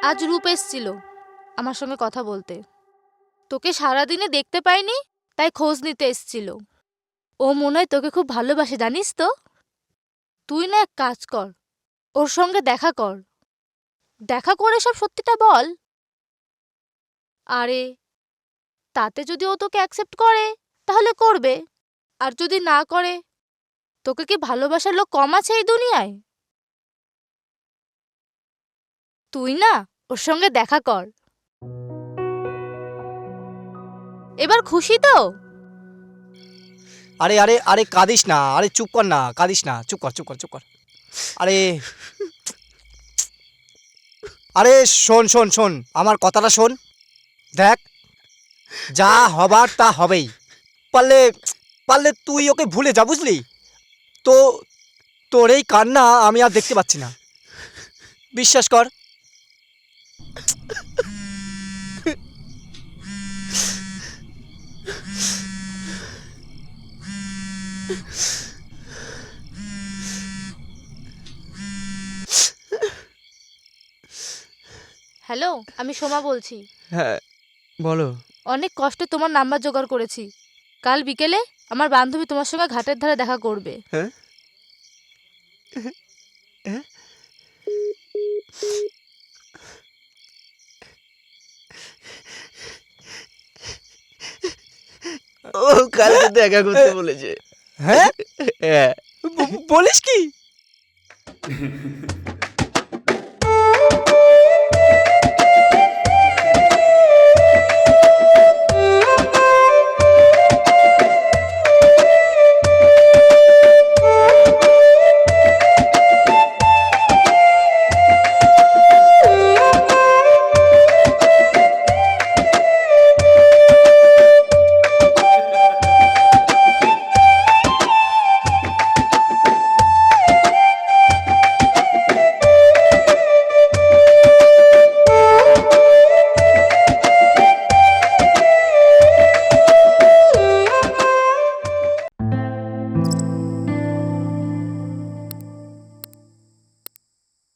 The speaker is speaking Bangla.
আজ রূপ এসছিল আমার সঙ্গে কথা বলতে। তোকে সারাদিনে দেখতে পাইনি, তাই খোঁজ নিতে এসছিল। ও মনে হয় তোকে খুব ভালোবাসে, জানিস তো। তুই না এক কাজ কর, ওর সঙ্গে দেখা কর। দেখা করে সব সত্যিটা বল। আরে তাতে যদি ও তোকে অ্যাকসেপ্ট করে তাহলে করবে, আর যদি না করে, তোকে কি ভালোবাসার লোক কম আছে এই দুনিয়ায়? তুই না ওর সঙ্গে দেখা কর। এবার খুশি তো? আরে আরে আরে কাঁদিস না, আরে চুপ কর না, কাঁদিস না, চুপ কর চুপ কর চুপ কর। আরে আরে শোন শোন শোন, আমার কথাটা শোন। দেখ, যা হবার তা হবেই। পারলে পারলে তুই ওকে ভুলে যা, বুঝলি তো। তোর এই কান্না আমি আর দেখতে পাচ্ছি না, বিশ্বাস কর। হ্যালো, আমি সোমা বলছি। হ্যাঁ বলো। অনেক কষ্টে তোমার নাম্বার জোগাড় করেছি। কাল বিকেলে আমার বান্ধবী তোমার সঙ্গে ঘাটের ধারে দেখা করবে। হ্যাঁ ও কালকে দেখা করতে বলেছে। হ্যাঁ, হ্যাঁ বলিস কি?